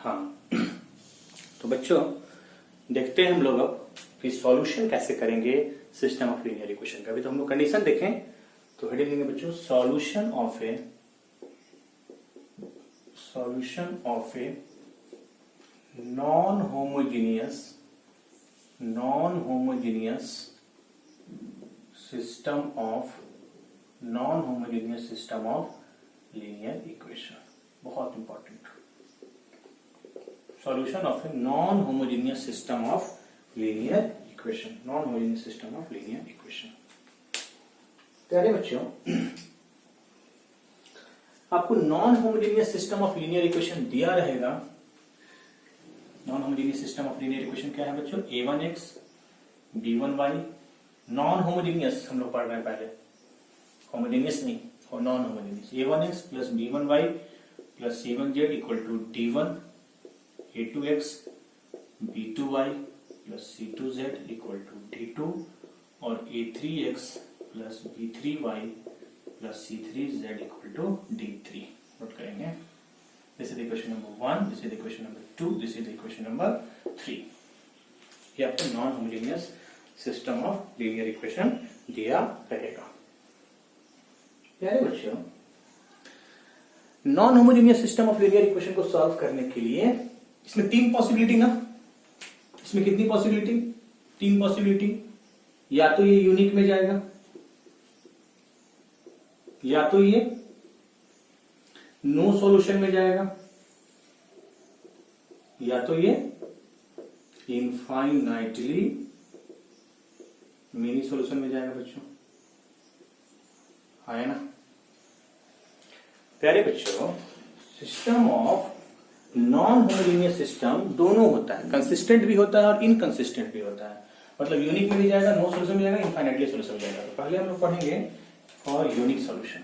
हाँ तो बच्चों देखते हैं हम लोग अब कि सॉल्यूशन कैसे करेंगे सिस्टम ऑफ लीनियर इक्वेशन का। अभी तो हम लोग कंडीशन देखें तो हेडिंग लेंगे बच्चों solution of a non homogeneous system of linear equation. बहुत important, solution of a non homogeneous system of linear equation. प्यारे बच्चों, आपको non homogeneous system of linear equation दिया रहेगा। Non homogeneous system of linear equation क्या है बच्चों? a1x b1y। Non homogeneous हम लोग पढ़ रहे हैं पहले, होमोजेनियस नहीं और non homogeneous. a1x plus b1y plus c1z equal to d1 a2x b2y plus c2z equal to d2 और a3x plus b3y plus c3z equal to d3। Note करेंगे, this is equation number 1, this is equation number 2, this is equation number 3। ये आपको non homogeneous system of linear equation दिया रहेगा। प्यारे बच्चों, non homogeneous system of linear equation को solve करने के लिए इसमें 3 पॉसिबिलिटी ना, इसमें कितनी पॉसिबिलिटी? 3 पॉसिबिलिटी। या तो ये यूनिक में जाएगा, या तो ये नो सॉल्यूशन में जाएगा, या तो ये इनफाइनाइटली मिनी सॉल्यूशन में जाएगा। बच्चों आया ना? प्यारे बच्चों, system of non homogeneous system दोनों होता है, कंसिस्टेंट भी होता है और इनकंसिस्टेंट भी होता है। मतलब यूनिक में भी जाएगा, नो सॉल्यूशन में जाएगा, इनफाइनाइटली सॉल्यूशन में जाएगा। तो पहले हम लोग पढ़ेंगे फॉर यूनिक सॉल्यूशन।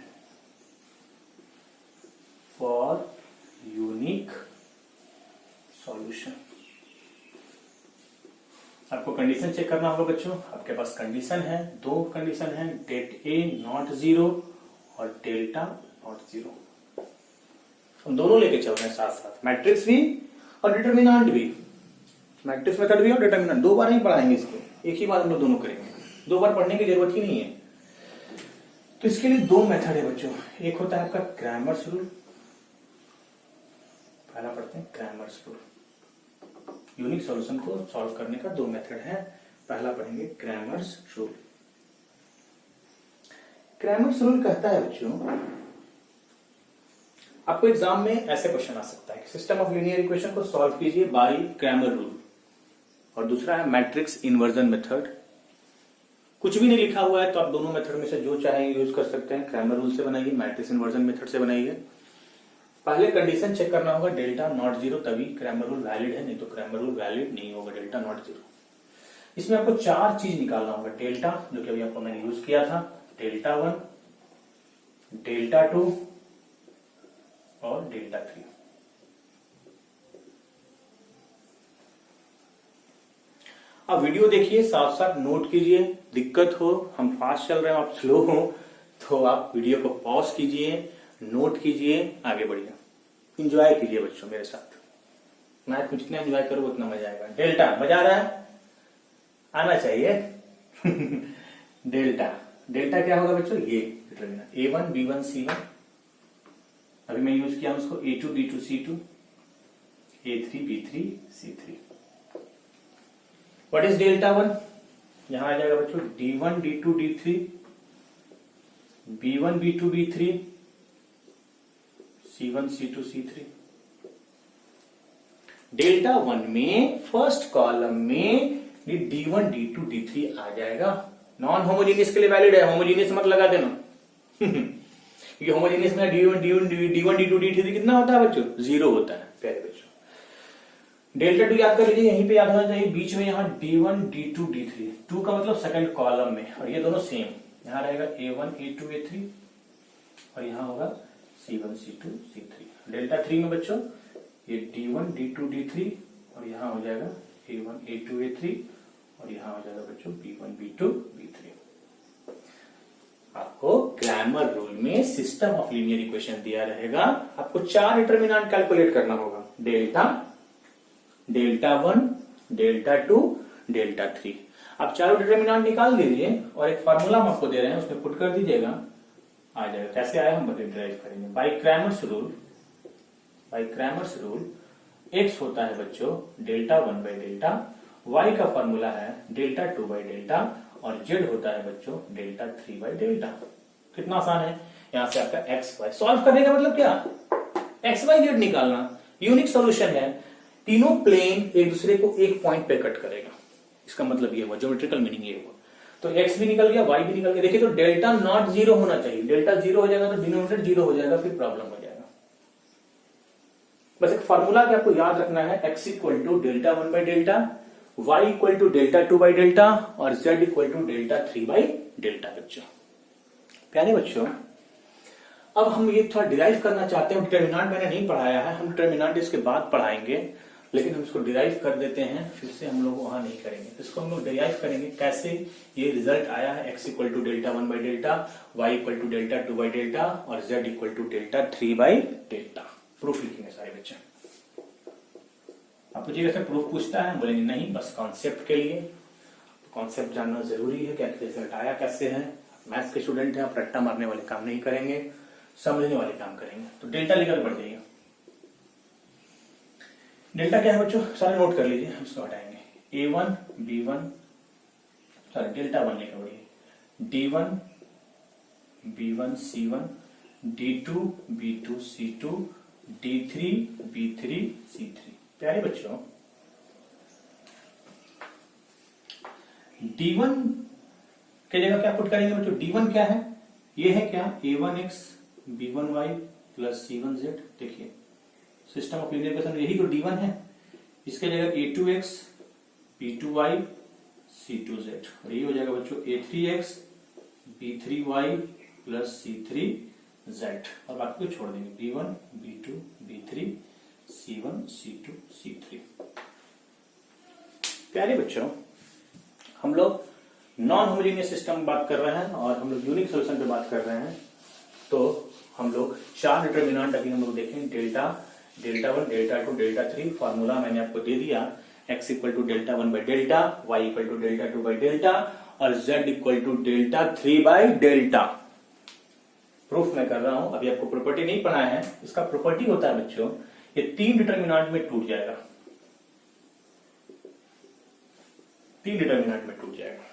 आपको कंडीशन चेक करना होगा बच्चों। आपके पास कंडीशन है, 2 कंडीशन है, डेट ए नॉट 0 और डेल्टा नॉट 0। हम दोनों लेके चल रहे हैं साथ साथ, मैट्रिक्स भी और डिटर्मिनेंट भी। मैट्रिक्स मेथड भी और डिटर्मिनेंट 2 बार नहीं पढ़ाएंगे इसको, एक ही बार हम लोग दोनों करेंगे। 2 बार पढ़ने की जरूरत ही नहीं है। तो इसके लिए 2 मेथड है बच्चों। एक होता है आपका क्रैमर्स रूल, पहला पढ़ते हैं क्रैमर्स रूल। यूनिक सॉल्यूशन को सॉल्व करने का 2 मेथड है। पहला पढ़ेंगे क्रैमर्स रूल। क्रैमर्स रूल कहता है बच्चों, आपको एग्जाम में ऐसे क्वेश्चन आ सकता है कि सिस्टम ऑफ लीनियर इक्वेशन को सॉल्व कीजिए बाय क्रैमर रूल, और दूसरा है मैट्रिक्स इन्वर्जन मेथड। कुछ भी नहीं लिखा हुआ है तो आप दोनों मेथड में से जो चाहे यूज कर सकते हैं। क्रैमर रूल से बनाइए, मैट्रिक्स इन्वर्जन मेथड से बनाइए। पहले कंडीशन चेक करना होगा डेल्टा नॉट 0, तभी क्रैमर रूल वैलिड है, नहीं तो क्रैमर रूल वैलिड नहीं होगा डेल्टा नॉट 0। इसमें आपको 4 चीज निकालना होगा। डेल्टा, जो कि अभी आपको मैंने यूज किया था, डेल्टा 1, डेल्टा 2 और डेल्टा 3। आप वीडियो देखिए, साथ साथ नोट कीजिए। दिक्कत हो, हम फास्ट चल रहे हैं, आप स्लो हो, तो आप वीडियो को पॉज कीजिए, नोट कीजिए, आगे बढ़िए। इंजॉय कीजिए बच्चों मेरे साथ। मैथ में जितना एंजॉय करो उतना मजा आएगा। डेल्टा मजा आ रहा है? आना चाहिए। डेल्टा क्या होगा बच्चों? ये a1 b1 c1, अभी मैं यूज किया उसको a2 b2 c2, a3 b3 c3। What is delta 1? यहां आ जाएगा बच्चों d1 d2 d3, b1 b2 b3, c1 c2 c3। Delta 1 में फर्स्ट कॉलम में d1 d2 d3 आ जाएगा। नॉन होमोजेनियस के लिए वैलिड है, होमोजेनियस मत लगा देना। क्योंकि होमोजेनियस में d1 d2 d3 कितना होता है बच्चों? 0 होता है। प्यारे बच्चों, डेल्टा 2 याद कर लीजिए, यहीं पे याद होना चाहिए। बीच में यहाँ d1 d2 d3, 2 का मतलब सेकंड कॉलम में, और ये दोनों सेम। यहाँ रहेगा a1 a2 a3 और यहाँ होगा c1 c2 c3। डेल्टा 3 में बच्चों ये d1 d2 d3 और यहाँ हो जाएगा a1 a2 a3 और यहाँ हो जाएगा बच्चों b1 b2 b3। आपको क्रैमर रूल में सिस्टम ऑफ लीनियर इक्वेशन दिया रहेगा, आपको 4 डिटरमिनेंट कैलकुलेट करना होगा। Delta delta 1, delta 2, delta 3। आप चारों डिटर्मिनेंट निकाल लीजिए और एक फार्मूला हम आपको दे रहे हैं उसमें पुट कर दीजिएगा, आ जाएगा। कैसे आया हम डिराइव करेंगे, by Cramer's rule. By Cramer's rule x होता है बच्चों डेल्टा 1 बाई डेल्टा, y का फॉर्मूला है डेल्टा 2 बाई डेल्टा और z होता है बच्चों डेल्टा 3 बाई डेल्टा। कितना आसान है, यहां से आपका एक्स वाई सॉल्व करने का मतलब क्या, एक्स वाई जेड निकालना। यूनिक सॉल्यूशन है, तीनों प्लेन एक दूसरे को एक पॉइंट पे कट करेगा, इसका मतलब ये हुआ, ज्योमेट्रिकल मीनिंग ये हुआ। तो x भी निकल गया, y भी निकल गया। देखिए तो डेल्टा नॉट जीरो होना चाहिए, डेल्टा जीरो हो जाएगा तो डिनोमिनेटर जीरो हो जाएगा, फिर प्रॉब्लम हो जाएगा। बस एक फार्मूला कि आपको याद रखना है, x equal to delta 1 by delta, y equal to delta 2 by delta और z equal to delta 3 by delta. बच्चों प्यारे बच्चों, अब हम ये थोड़ा डिराइव करना चाहते हैं। डिटर्मिनेंट मैंने नहीं पढ़ाया है, हम डिटर्मिनेंट इसके बाद पढ़ाएंगे, लेकिन हम इसको डिराइव कर देते हैं, फिर से हम लोग वहां नहीं करेंगे। इसको हम लोग डिराइव करेंगे कैसे, ये रिजल्ट आया है x equal to delta 1 by delta, y equal to delta 2 by delta और z equal to delta 3 by delta. Proof लिखेंगे सारे बच्चे। आप पूछिएगा सर प्रूफ पूछता है, बोलेंगे नहीं, बस कॉन्सेप्ट के लिए। कॉन्सेप्ट जानना जरूरी है, क्या रिजल्ट आया कैसे है। मैथ्स के स्टूडेंट हैं, आप रट्टा मारने वाले काम नहीं करेंगे, समझने वाले काम करेंगे। तो डेल्टा लेकर बढ़ जाइए। डेल्टा क्या है बच्चों, सारे नोट कर लीजिए, हम इसको हटाएंगे। A1 B1, सॉरी डेल्टा 1 लेकर बढ़िए, D1 B1 C1, D2 B2 C2, D3 B3 C3। प्यारे बच्चों, D1 के जगह क्या पुट करेंगे बच्चों, D1 क्या है, ये है क्या, A1x B1y प्लस C1z। देखिए सिस्टम ऑफ लीनियर इक्वेशन यही तो D1 है, इसके जगह A2x B2y C2z और ये हो जाएगा बच्चों A3x B3y प्लस C3z और बाकी को छोड़ देंगे B1 B2 B3 C1 C2 C3। प्यारे बच्चों, हम लोग नॉन होमोजेनियस सिस्टम बात कर रहे हैं और हम लोग यूनिक सॉल्यूशन पे बात कर रहे हैं। तो हम लोग चार डिटर्मिनेंट अभी हम लोग देखें, डेल्टा 1 डेल्टा 2 डेल्टा 3। फॉर्मूला मैंने आपको दे दिया, x equal to delta 1 by delta, y equal to delta 2 by delta और z equal to delta 3 by delta. Proof मैं कर रहा हूं, अभी आपको प्रॉपर्टी नहीं पढ़ाया है। इसका प्रॉपर्टी होता है बच्चों, ये तीन डिटर्मिनेंट में टूट जाएगा, तीन डिटर्मिनेंट में टूट जाएगा।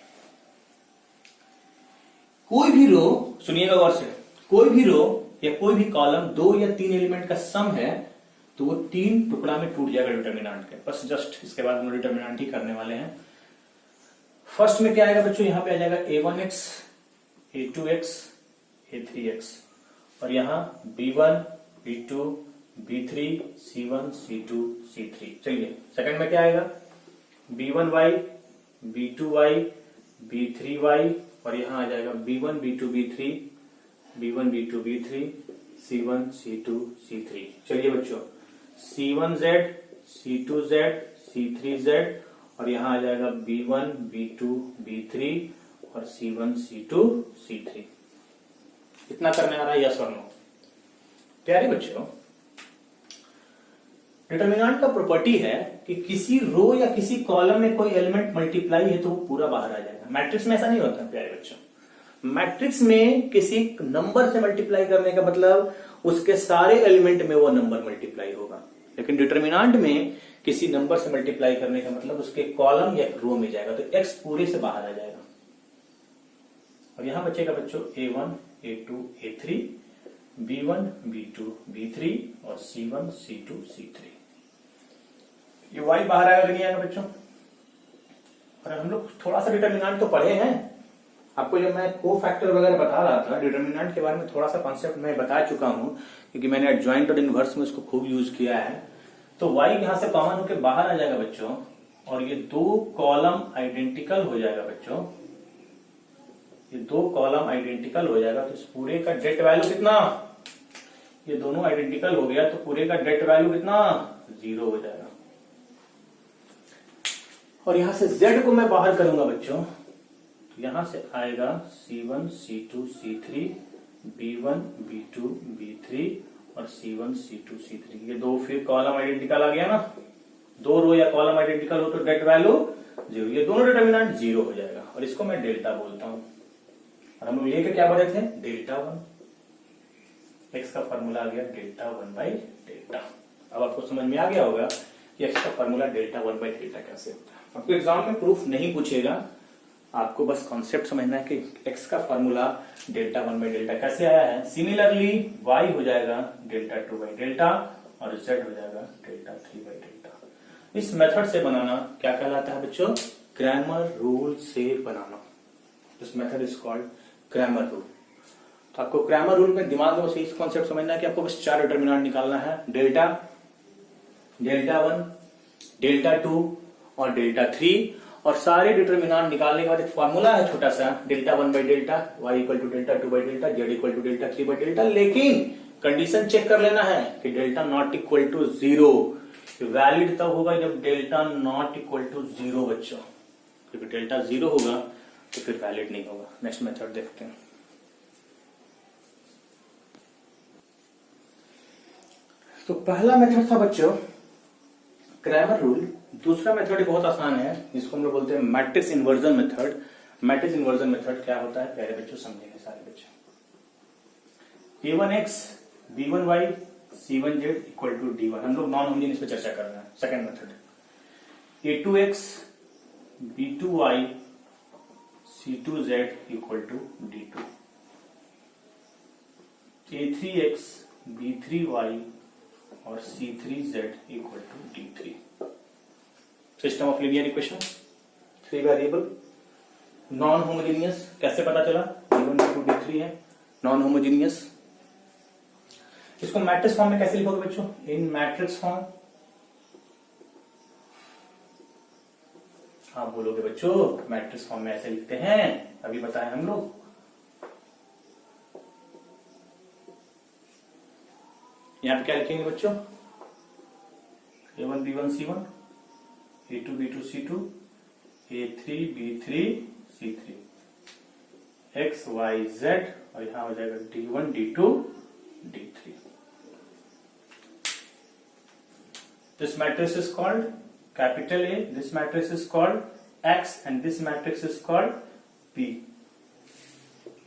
कोई भी रो, सुनिएगा गौर से, कोई भी रो या कोई भी कॉलम दो या तीन एलिमेंट का सम है तो वो तीन टुकड़ा में टूट जाएगा डिटर्मिनेंट के। बस जस्ट इसके बाद हम डिटर्मिनेंट ही करने वाले हैं। फर्स्ट में क्या आएगा बच्चों, यहां पे आ जाएगा A1x A2x A3x और यहां B1 B2 B3 C1 C2 C3। चलिए सेकंड में क्या आएगा, B1y B2y B3y और यहां आ जाएगा B1 B2 B3 B1 B2 B3 C1 C2 C3। चलिए बच्चों C1z C2z C3z और यहां आ जाएगा B1 B2 B3 और C1 C2 C3। इतना करने आ रहा है, यस और नो। प्यारे बच्चों, डिटर्मिनेंट का प्रॉपर्टी है कि किसी रो या किसी कॉलम में कोई एलिमेंट मल्टीप्लाई है तो वो पूरा बाहर आ जाएगा। मैट्रिक्स में ऐसा नहीं होता प्यारे बच्चों। मैट्रिक्स में किसी नंबर से मल्टीप्लाई करने का मतलब उसके सारे एलिमेंट में वो नंबर मल्टीप्लाई होगा, लेकिन डिटर्मिनेंट में किसी नंबर से मल्टीप्लाई करने का मतलब उसके कॉलम या रो में जाएगा, तो x पूरे से बाहर आ जाएगा। और यहां बचेगा बच्चों A1 A2 A3 B1 B2 B3 और C1 C2 C3। ये y बाहर आएगा कि नहीं आएगा बच्चों। और हम लोग थोड़ा सा डिटर्मिनेंट तो पढ़े हैं, आपको जब मैं को फैक्टर वगैरह बता रहा था, डिटर्मिनेंट के बारे में थोड़ा सा कॉन्सेप्ट मैं बता चुका हूं, क्योंकि मैंने एडजॉइंट और इनवर्स में इसको खूब यूज किया है। तो y यहां से कॉमन होकर बाहर आ जाएगा बच्चों और ये दो कॉलम आइडेंटिकल हो जाएगा बच्चों, ये दो कॉलम आइडेंटिकल हो जाएगा। तो इस पूरे का डेट वैल्यू कितना, ये दोनों आइडेंटिकल हो गया तो पूरे का डेट वैल्यू कितना, 0 हो जाएगा। और यहां से z को मैं बाहर करूंगा बच्चों, तो यहां से आएगा C1 C2 C3 B1 B2 B3 और C1 C2 C3। ये दो फिर कॉलम आइडेंटिकल आ गया ना। दो रो या कॉलम आइडेंटिकल हो तो डेट वैल्यू 0, ये दोनों डिटर्मिनेंट 0 हो जाएगा और इसको मैं डेल्टा बोलता हूं। और हम लोग लेके क्या बढ़े थे, डेल्टा 1। एक्स का फॉर्मूला आ गया डेल्टा 1 बाई डेल्टा। अब आपको समझ में आ गया होगा कि एक्स का फॉर्मूला डेल्टा 1 बाई डेल्टा कैसे होता है। आपको एग्जाम में प्रूफ नहीं पूछेगा, आपको बस कॉन्सेप्ट समझना है कि एक्स का फॉर्मूला डेल्टा 1 बाई डेल्टा कैसे आया है। सिमिलरली वाई हो जाएगा डेल्टा 2 बाई डेल्टा और जेड हो जाएगा डेल्टा 3 बाई डेल्टा। इस मेथड से बनाना क्या कहलाता है बच्चों, क्रैमर रूल से बनाना। This method is called Cramer rule. तो आपको क्रैमर रूल में दिमाग में इस कॉन्सेप्ट समझना है कि आपको बस 4 डिटर्मिनेंट निकालना है, डेल्टा, डेल्टा 1, डेल्टा 2 और डेल्टा 3। और सारे डिटर्मिनेंट निकालने के बाद एक फॉर्मूला है छोटा सा, delta 1 by delta, Y equal to delta 2 by delta, Z equal to delta 3 by delta. लेकिन कंडीशन चेक कर लेना है कि delta not equal to 0। Valid तब होगा जब डेल्टा नॉट इक्वल टू 0 बच्चों, क्योंकि डेल्टा 0 होगा तो फिर वैलिड नहीं होगा। नेक्स्ट मेथड देखते हैं। तो पहला मेथड था बच्चों क्रैमर रूल। दूसरा मेथड बहुत आसान है, जिसको हम लोग बोलते हैं matrix inversion method. Matrix inversion method क्या होता है प्यारे बच्चों समझेंगे सारे बच्चे। a1x b1y c1z equal to d1, हम लोग नॉन होमोजेनियस पे चर्चा कर रहे हैं। Second method a2x b2y c2z equal to d2, a3x b3y और c3z equal to d3। System of linear equation, 3 variable, non homogeneous. कैसे पता चला, d1 d2 d3 है, नॉन होमोजेनियस। इसको मैट्रिक्स फॉर्म में कैसे लिखोगे बच्चों, इन मैट्रिक्स फॉर्म। आप बोलोगे बच्चों मैट्रिक्स फॉर्म में ऐसे लिखते हैं, अभी बताएं हम लोग। यहां पे क्या लिखेंगे बच्चों, a1 b1 c1, a2 b2 c2, a3 b3 c3, x y z और यहां हो जाएगा d1 d2 d3। This matrix is called capital A, this matrix is called X and this matrix is called P।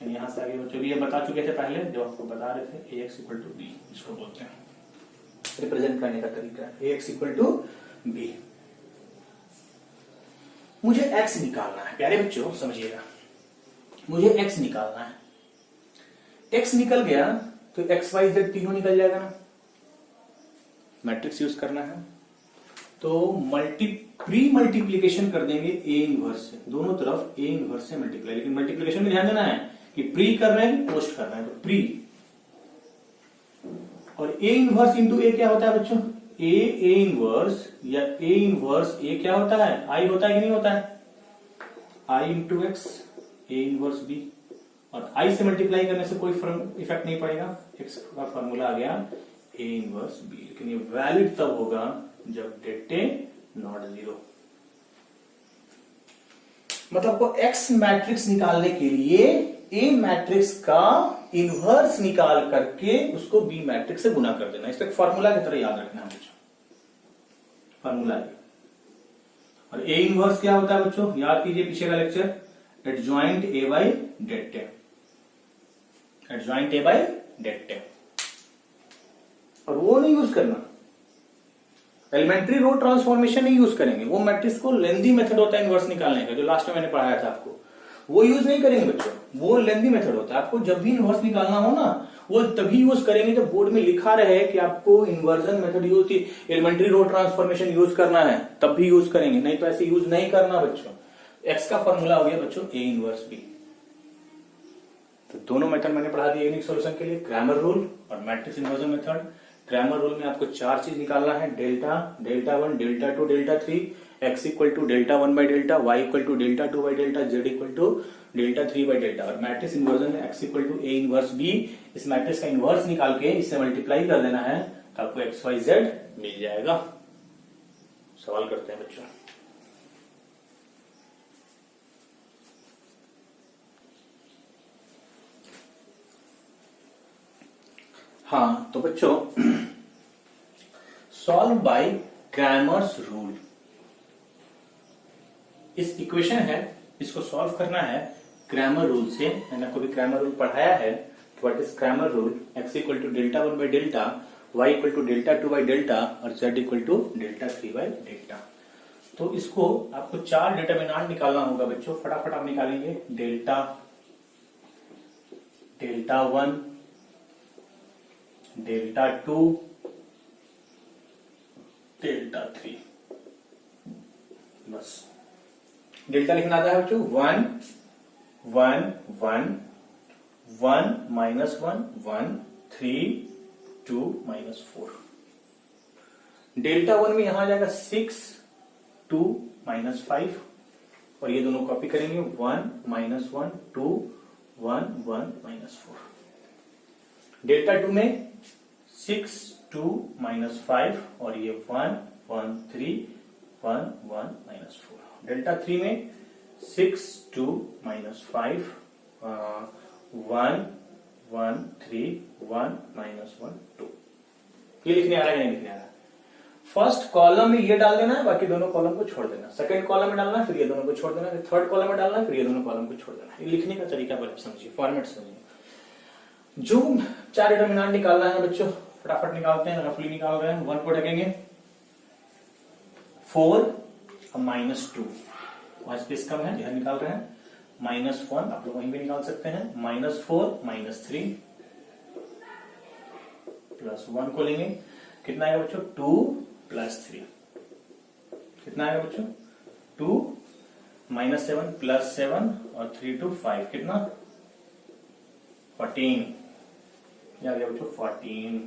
यहां से आगे बच्चों ये बता चुके थे पहले, जो आपको बता रहे थे ax इक्वल टू b, इसको बोलते हैं रिप्रेजेंट करने का तरीका, ax इक्वल टू b। मुझे x निकालना है प्यारे बच्चों, समझिएगा, मुझे x निकालना है। x निकल गया तो x y z तीनों निकल जाएगा ना। मैट्रिक्स यूज करना है तो प्री मल्टीप्लीकेशन कर देंगे a इनवर्स से, दोनों तरफ a इनवर्स से मल्टीप्लाई। लेकिन मल्टीप्लीकेशन में ध्यान देना है कि प्री कर रहे हैं कि पोस्ट कर रहे हैं, तो प्री। और a इनवर्स इंटू a क्या होता है बच्चों, a इनवर्स या a इनवर्स a क्या होता है, i होता है कि नहीं होता है, i into x, a inverse b। और i से मल्टीप्लाई करने से कोई इफेक्ट नहीं पड़ेगा, x का फॉर्मूला आ गया a इनवर्स b। लेकिन ये वैलिड तब होगा जब डेट ए नॉट 0। मतलब आपको x मैट्रिक्स निकालने के लिए a मैट्रिक्स का इनवर्स निकाल करके उसको b मैट्रिक्स से गुना कर देना। इसको एक फॉर्मूला की तरह याद रखना है बच्चों, फॉर्मूला। और a इनवर्स क्या होता है बच्चों, याद कीजिए पीछे का lecture, adjoint a by det A, adjoint a by det A. और वो नहीं यूज करना, एलिमेंट्री रो ट्रांसफॉर्मेशन नहीं यूज करेंगे, वो मैट्रिक्स को लेंदी मेथड होता है इनवर्स निकालने का, जो लास्ट में मैंने पढ़ाया था आपको, वो यूज नहीं करेंगे बच्चों। वो लेंदी मेथड होता है, आपको जब भी इनवर्स निकालना हो ना, वो तभी यूज करेंगे जब बोर्ड में लिखा रहे कि आपको inversion method use, elementary row transformation use करना है, तब भी यूज करेंगे, नहीं तो ऐसे यूज नहीं करना बच्चों। एक्स का फॉर्मूला हो गया बच्चों a इनवर्स b। तो दोनों मेथड मैंने पढ़ा दिए यूनिक सॉल्यूशन के लिए, क्रैमर रूल और matrix inversion method. Cramer rule में आपको 4 चीज निकालना है, delta, delta 1, delta 2, delta 3, x equal to delta 1 by delta, y equal to delta 2 by delta, z equal to delta 3 by delta. और matrix inversion में x equal to a inverse b, इस matrix का inverse निकाल के इससे multiply कर देना है तो आपको x y z मिल जाएगा। सवाल करते हैं बच्चों। हाँ तो बच्चों, सॉल्व बाय क्रैमर्स रूल। इस इक्वेशन है, इसको सॉल्व करना है क्रैमर रूल से। मैंने आपको भी क्रैमर रूल पढ़ाया है। What is Cramer rule? x equal to delta 1 by delta, y equal to delta 2 by delta और z equal to delta 3 by delta. तो इसको आपको 4 डिटरमिनेंट निकालना होगा बच्चों, फटाफट आप निकालेंगे। Delta 1, delta 2, delta 3। बस डेल्टा लिखना आता है बच्चों 1 1 1 1 -1 1 3 2 -4। डेल्टा 1 में यहां आ जाएगा 6 2 -5 और ये दोनों कॉपी करेंगे 1 -1 2 1 1 -4। डेल्टा 2 में 6 2 -5 और ये 1 1 3 1 1 -4। डेल्टा 3 में 6 2 -5 1 1 3 1 -1 2। ये लिखने आ रहा है या नहीं लिखने आ रहा है? फर्स्ट कॉलम में ये डाल देना है, बाकी दोनों कॉलम को छोड़ देना। सेकंड कॉलम में डालना है, फिर ये दोनों को छोड़ देना, फिर थर्ड कॉलम में डालना है, फिर ये दोनों कॉलम को छोड़ देना। ये लिखने का तरीका पहले समझिए, फॉर्मेट समझिए। जो 4 डिटरमिनेंट निकालना है बच्चों, फटाफट निकालते हैं, रफली निकाल रहे हैं। 1 को ढकेंगे 4 और -2, वहां स्पेस कम है, यह निकाल रहे हैं। -1 आप लोग वहीं भी निकाल सकते हैं। -4 -3 +1 को लेंगे, कितना आएगा बच्चों? 2 + 3। कितना आएगा बच्चों? 2 -7 +7 और 3 to 5 कितना? 14। ये आ गया बच्चों 14।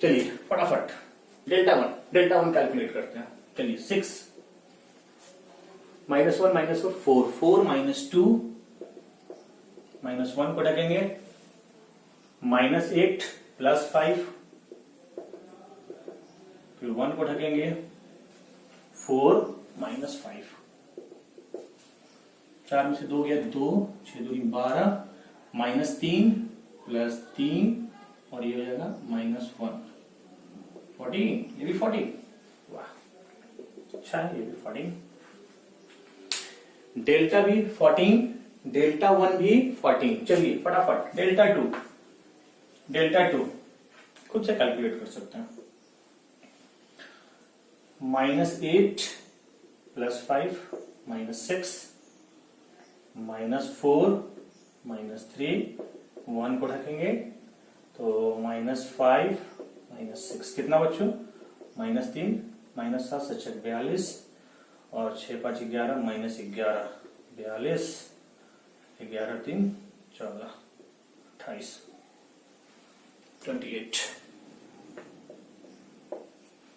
चलिए फटाफट डेल्टा 1 कैलकुलेट करते हैं। चलिए 6 -1 -4 4 4 -2 -1 को ढकेंगे, -8 +5 फिर 1 को ढकेंगे 4 -5। 4 में से 2 गया 2, 6 2 12 -3 +3 और ये हो जाएगा -1 14। ये भी 14। वाह अच्छा है, ये भी 14। डेल्टा भी 14, डेल्टा 1 भी 14। चलिए फटाफट डेल्टा 2 खुद से कैलकुलेट कर सकते हैं। -8 +5 -6 -4 -3 1 को ढकेंगे तो -5 -6 कितना बच्चों? -3 -7 7 42 और 6 5 11 -11 42 11 3 14 28 28।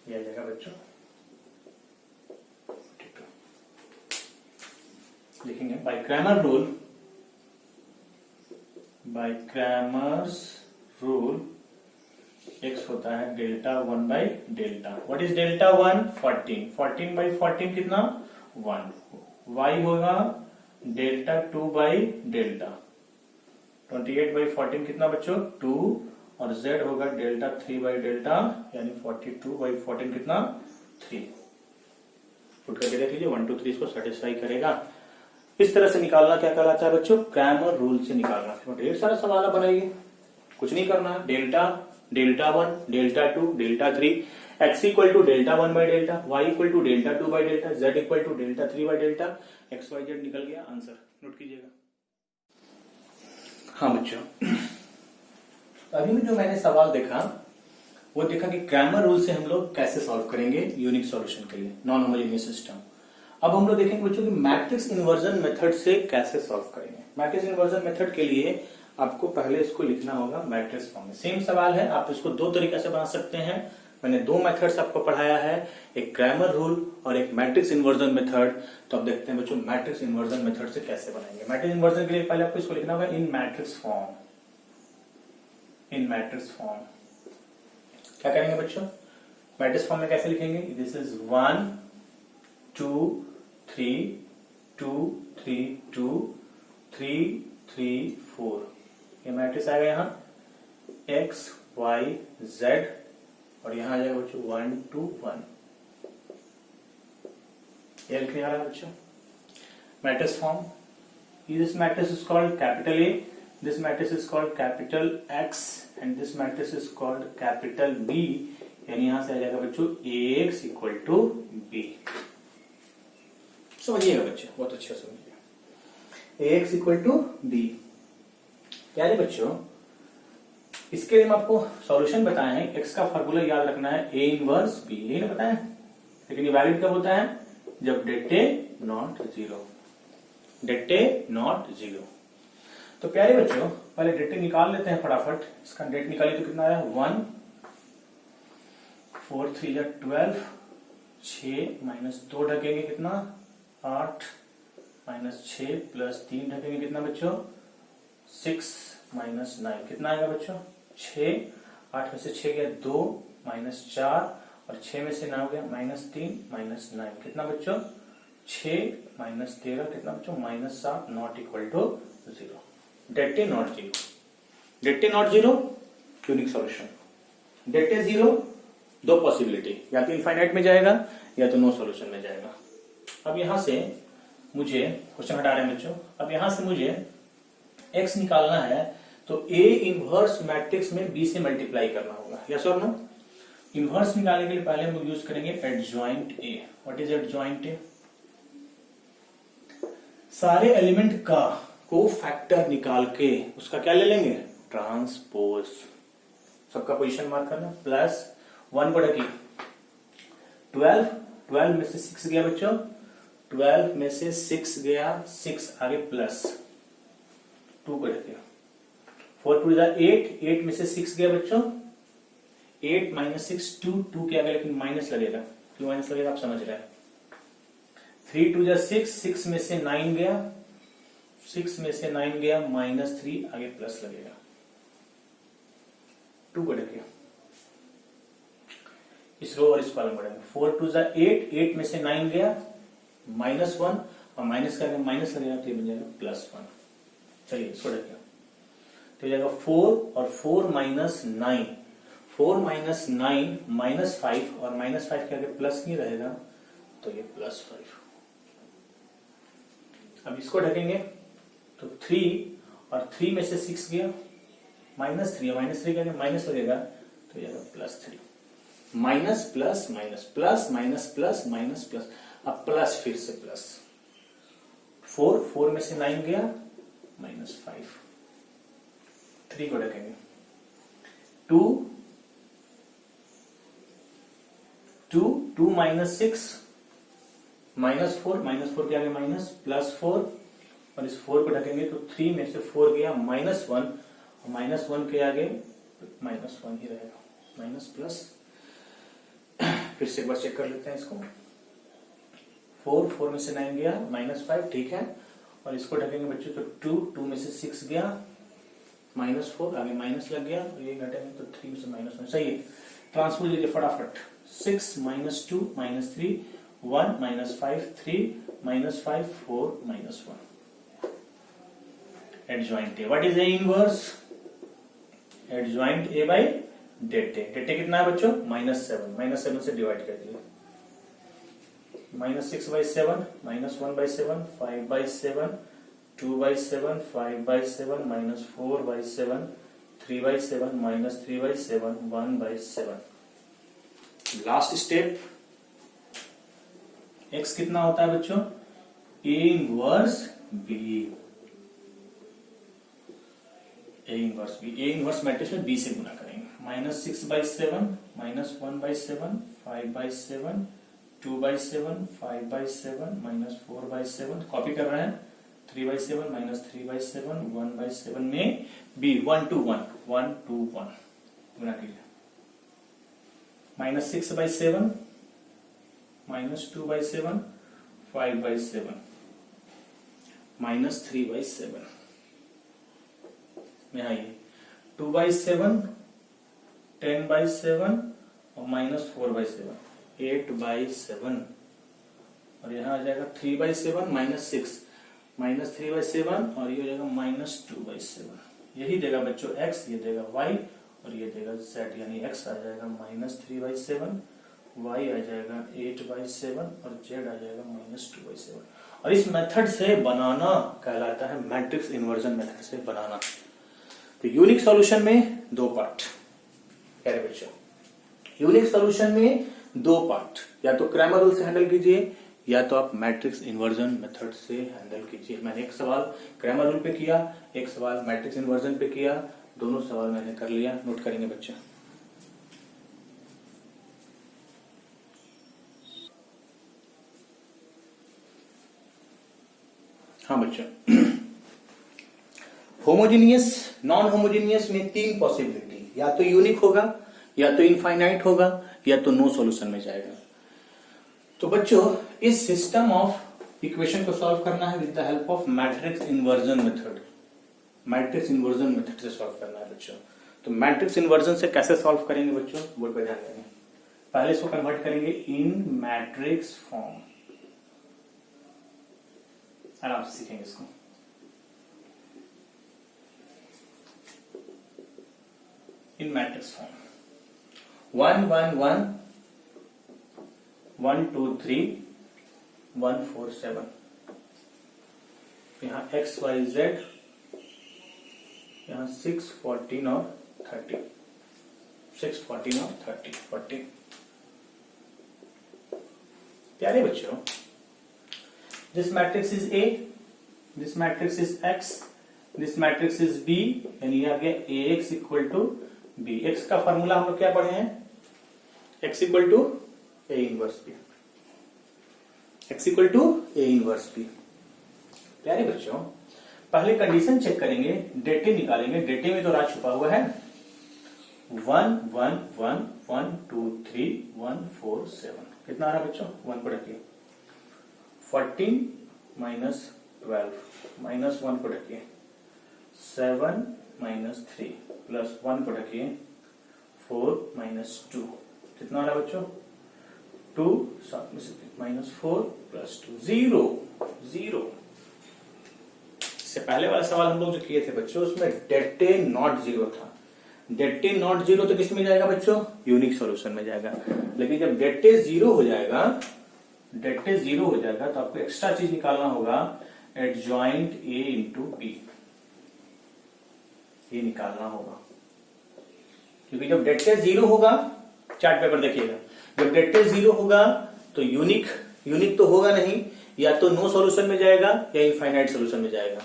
ये आ जाएगा बच्चों 42। लिखेंगे बाय क्रैमर्स रूल x होता है delta 1 by delta. What is delta 1? 14 14 by 14 कितना? 1। y होगा डेल्टा 2 बाई डेल्टा। 28 बाई 14 कितना बच्चों? 2 और z होगा डेल्टा 3 बाई डेल्टा यानी 42 बाई 14 कितना? 3। पुट करके देख लीजिए 1 2 3 इसको सेटिस्फाई करेगा। इस तरह से निकालना क्या कहलाता है बच्चों? क्रैमर रूल से निकालना। तो ढेर सारा सवाल बनाइए, कुछ नहीं करना है। Delta 1 delta 2 delta 3 x equal to delta 1 by delta, y equal to delta 2 by delta, z equal to delta 3 by delta, X Y Z निकल गया आंसर। नोट कीजिएगा। हाँ बच्चों, अभी में जो मैंने सवाल देखा वो देखा कि क्रैमर रूल से हम लोग कैसे सॉल्व करेंगे यूनिक सॉल्यूशन के लिए नॉन होमोजेनियस सिस्टम। अब हम लोग देखेंगे बच्चों कि मैट्रिक्स इन्वर्जन मेथड से कैसे सॉल्व करेंगे। मैट्रिक्स इन्वर्जन मेथड के लिए आपको पहले इसको लिखना होगा मैट्रिक्स फॉर्म में। सेम सवाल है, आप इसको दो तरीके से बना सकते हैं। मैंने दो मेथड्स आपको पढ़ाया है, एक क्रैमर रूल और एक मैट्रिक्स इन्वर्जन मेथड। तो अब देखते हैं बच्चों मैट्रिक्स इन्वर्जन मेथड से कैसे बनाएंगे। मैट्रिक्स इन्वर्जन के लिए पहले आपको इसको लिखना होगा इन मैट्रिक्स फॉर्म। इन मैट्रिक्स फॉर्म क्या करेंगे बच्चों? मैट्रिक्स फॉर्म में कैसे लिखेंगे? This is 1 2 3 2 3 2 3 3 4। ये मैट्रिक्स आएगा यहाँ x y z और यहां आ जाएगा बच्चों 1 2 1। ये लिखने आ रहा है बच्चों matrix form. This matrix is called capital A, this matrix is called capital X and this matrix is called capital B. यानी यहां से आ जाएगा बच्चों Ax इक्वल टू बी। समझिएगा बच्चों, बहुत अच्छा समझिए। Ax equal to B. प्यारे बच्चों, इसके लिए हम आपको सॉल्यूशन बताए हैं। एक्स का फॉर्मूला याद रखना है A इनवर्स बी, यही ना बताया। लेकिन ये वैलिड कब होता है? जब det A not zero, det A not zero. तो प्यारे बच्चों पहले डेट ए निकाल लेते हैं फटाफट। इसका डेट निकालिए तो कितना आया 1 4 3 या 12, 6 माइनस 2 ढकेंगे कितना 8 माइनस 6 प्लस 3 ढकेंगे कितना बच्चों 6 माइनस 9 कितना आएगा बच्चों 6। 8 में से 6 गया 2 माइनस 4 और 6 में से 9 गया माइनस 3 माइनस 9 कितना बच्चों 6 माइनस 13 कितना बच्चों minus 7 not equal to 0। Det A not zero, det A not zero unique solution. Det A zero दो पॉसिबिलिटी, या तो इनफाइनाइट में जाएगा या तो नो सॉल्यूशन में जाएगा। अब यहां से मुझे क्वेश्चन हटा रहे हैं बच्चों। अब यहां से मुझे x निकालना है तो A इनवर्स मैट्रिक्स में B से मल्टीप्लाई करना होगा। यस और नो? इनवर्स निकालने के लिए पहले हम लोग यूज करेंगे adjoint A। What is adjoint A? सारे एलिमेंट का को फैक्टर निकाल के उसका क्या ले लेंगे ट्रांसपोज। सबका पोजीशन मार्क करना प्लस 1 को ढकी 12 में से 6 गया बच्चों 12 में से 6 गया 6 आगे प्लस 2 को ढके 4 2 8 में से 6 गया बच्चों 8 माइनस 6 2 के आगे लेकिन माइनस लगेगा, क्यों माइनस लगेगा आप समझ रहे हैं। 3 2 6 में से 9 गया 6 में से 9 गया माइनस 3 आगे प्लस लगेगा 2 को ढके इस रो और इस कॉलम बढ़ेंगे 4 2 8 में से 9 गया -1 और माइनस का माइनस लगेगा तो ये बन जाएगा +1। चलिए इसको ढकेगा तो ये जाएगा 4 और 4 माइनस 9 4 माइनस 9 -5 और -5 के आगे प्लस नहीं रहेगा तो ये +5। अब इसको ढकेंगे तो 3 और 3 में से 6 गया -3 के आगे माइनस लगेगा तो ये जाएगा +3। Minus plus minus plus minus plus minus plus अब प्लस फिर से प्लस 4 में से 9 गया -5 3 को ढकेंगे 2 माइनस 6 -4 के आगे माइनस +4 और इस 4 को ढकेंगे तो 3 में से 4 गया -1 और -1 के आगे -1 ही रहेगा माइनस प्लस। फिर से एक बार चेक कर लेते हैं इसको 4 में से 9 गया -5 ठीक है और इसको ढकेंगे बच्चों तो 2 में से 6 गया -4 आगे माइनस लग गया और ये घटेंगे तो 3 में से -1 सही है। ट्रांसपोज लीजिए फटाफट 6 -2 -3 1 -5 3 -5 4 -1। Adjoint A what is A inverse adjoint A by det A. Det A कितना है बच्चों -7 से डिवाइड कर दिया -6/7 -1/7 5/7 2/7 5/7 -4/7 3/7 -3/7 1/7। लास्ट स्टेप x कितना होता है बच्चों A inverse B। A inverse matrix में B से गुना करेंगे -6/7 -1/7 5/7 2/7 5/7 -4/7 कॉपी कर रहे हैं 3/7 -3/7 1/7 में B 1 to 1 गुना कीजिए -6/7 -2/7 5/7 -3/7 में आइए 2/7 10/7 और -4/7 8/7 और यहाँ आ जाएगा 3/7 -6 -3/7 और ये हो जाएगा -2/7। यही देगा बच्चों x, ये देगा y और ये देगा z यानी x आ जाएगा -3/7, y आ जाएगा 8/7 और z आ जाएगा -2/7। और इस मेथड से बनाना कहलाता है मैट्रिक्स इन्वर्जन मेथड से बनाना। तो यूनिक सॉल्यूशन में दो पार्ट, कह रहे बच्चों यूनिक सॉल्यूशन में दो पार्ट, या तो क्रैमर रूल से हैंडल कीजिए या तो आप मैट्रिक्स इन्वर्जन मेथड से हैंडल कीजिए। मैंने एक सवाल क्रैमर रूल पे किया, एक सवाल मैट्रिक्स इन्वर्जन पे किया, दोनों सवाल मैंने कर लिया, नोट करेंगे बच्चे। हाँ बच्चों, होमोजेनियस नॉन होमोजेनियस में तीन पॉसिबिलिटी, या तो यूनिक होगा, या तो इनफाइनाइट होगा, या तो नो सॉल्यूशन में जाएगा। तो बच्चों इस सिस्टम ऑफ इक्वेशन को सॉल्व करना है with the help of matrix inversion method. Matrix inversion method से सॉल्व करना है बच्चों। तो मैट्रिक्स इन्वर्जन से कैसे सॉल्व करेंगे बच्चों, बोर्ड पर ध्यान देंगे। पहले इसको कन्वर्ट करेंगे इन मैट्रिक्स फॉर्म, आराम से सीखेंगे इसको। इन मैट्रिक्स फॉर्म 1 1 1 1 2 3 1 4 7, यहां x y z, यहां 6 14 और 30, 6 14 और 30 40। प्यारे बच्चों, this matrix is A, this matrix is X, this matrix is B, यानी आ गया AX equal to B। X का फॉर्मूला हम लोग क्या पढ़े हैं, X equal to A inverse B, X equal to A inverse B। प्यारे बच्चों, पहले कंडीशन चेक करेंगे, डेटे निकालेंगे। डेटे में तो राज छुपा हुआ है। 1 1 1 1 2 3 1 4 7, कितना आ रहा है बच्चों, 1 को रखिए। 14 माइनस 12 माइनस 1 को रखिए। 7 माइनस 3 प्लस 1 को रखिए। 4 माइनस 2, कितना आ रहा है बच्चों, 2 साथ में से माइनस 4 प्लस 2 0 0। इससे पहले वाला सवाल हम लोग जो किए थे बच्चों, उसमें डेटे नॉट जीरो था। डेटे नॉट जीरो तो किस में जाएगा बच्चों, यूनिक सॉल्यूशन में जाएगा। लेकिन जब डेटे जीरो हो जाएगा, डेटे जीरो हो जाएगा तो आपको एक्स्ट्रा चीज निकालना होगा, एडजॉइंट A इंटू B, ये निकालना होगा। क्योंकि जब डेटे जीरो होगा, चार्ट पेपर देखिएगा, जब डेटे जीरो होगा तो यूनिक तो होगा नहीं, या तो नो सॉल्यूशन में जाएगा या इनफाइनाइट सॉल्यूशन में जाएगा।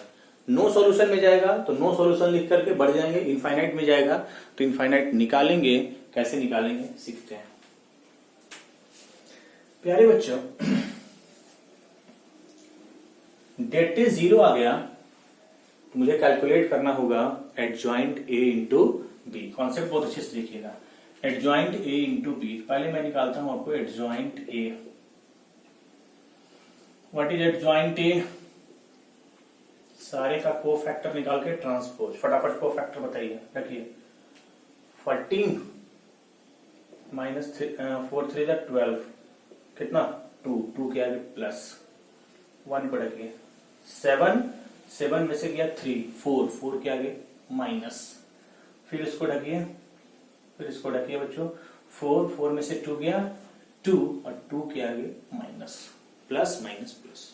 नो सॉल्यूशन में जाएगा तो नो सॉल्यूशन लिख करके बढ़ जाएंगे, इनफाइनाइट में जाएगा तो इनफाइनाइट निकालेंगे। कैसे निकालेंगे सीखते हैं। प्यारे बच्चों, डेटे जीरो आ गया तो मुझे कैलकुलेट करना होगा adjoint A into B। Concept बहुत अच्छे से देखिएगा, एडजॉइंट A इंटू B। पहले मैं निकालता हूं आपको adjoint A। What is adjoint A, सारे का को फैक्टर निकाल के ट्रांसपोज, फटाफट को फैक्टर बताइए। रखिए 14 माइनस 4 3 12, कितना 2 के आगे प्लस 1 को रखिए। 7 में से गया 3, 4 के आगे माइनस, फिर इसको ढकिए, फिर इसको ढकिए बच्चों। 4 में से 2 गया 2, और 2 के आगे माइनस, प्लस माइनस प्लस।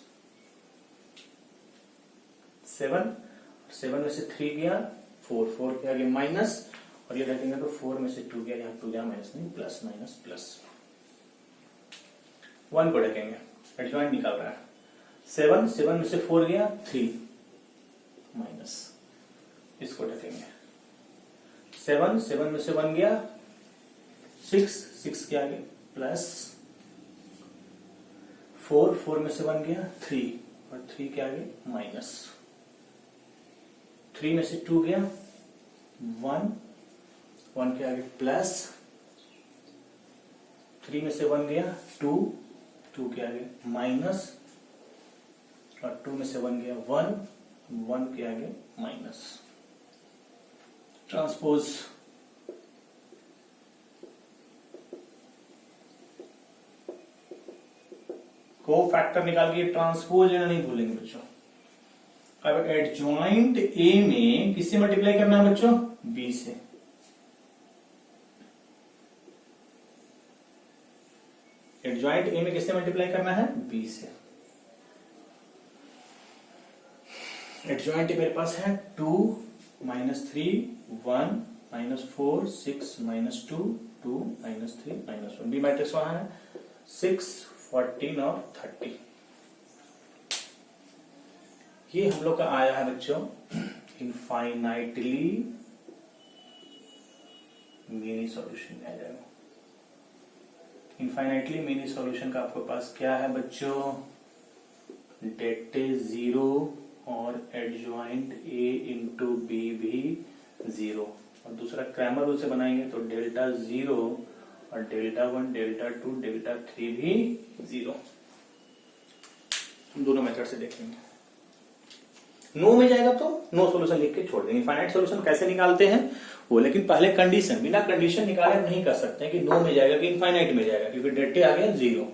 7 में से 3 गया 4 के आगे माइनस, और ये रखेंगे तो 4 में से 2 गया, यहाँ 2 गया माइनस नहीं, प्लस माइनस प्लस। 1 को रखेंगे, एडजॉइंट निकाल रहा है। 7 में से 4 गया 3 माइनस, इसको रखेंगे। 7 में से 1 गया 6 के आगे प्लस। 4 में से 1 गया 3, और 3 के आगे माइनस। 3 में से 2 गया 1 के आगे प्लस। 3 में से 1 गया 2 के आगे माइनस, और 2 में से 1 गया 1 के आगे माइनस। ट्रांसपोज, को फैक्टर निकाल के ट्रांसपोज लेना नहीं भूलेंगे बच्चों। अब एडजॉइंट A में किससे मल्टीप्लाई करना है बच्चों, B से। एडजॉइंट ए में किससे मल्टीप्लाई करना है, बी से। एडजॉइंट ए मेरे पास है 2 -3 1 -4 6 -2 2 -3 -1। बी मैट्रिक्स वहां है 6 14 और 30। ये हम लोग का आया है बच्चों इनफाइनाइटली मिनी सॉल्यूशन आ जाएगा। इनफाइनाइटली मिनी सॉल्यूशन का आपके पास क्या है बच्चों, डेल्टा 0 और एडजॉइंट ए इंटू बी भी 0, और दूसरा क्रैमर रूल से बनाएंगे तो डेल्टा 0 और डेल्टा 1 डेल्टा 2 डेल्टा 3 भी 0। दोनों मेथड से देखेंगे। नो में जाएगा तो नो सॉल्यूशन लिख के छोड़ देंगे। फाइनाइट सॉल्यूशन कैसे निकालते हैं वो, लेकिन पहले कंडीशन, बिना कंडीशन निकाले नहीं कर सकते हैं कि नो में जाएगा कि इनफाइनाइट में जाएगा, क्योंकि डेल्टा आ गया 0।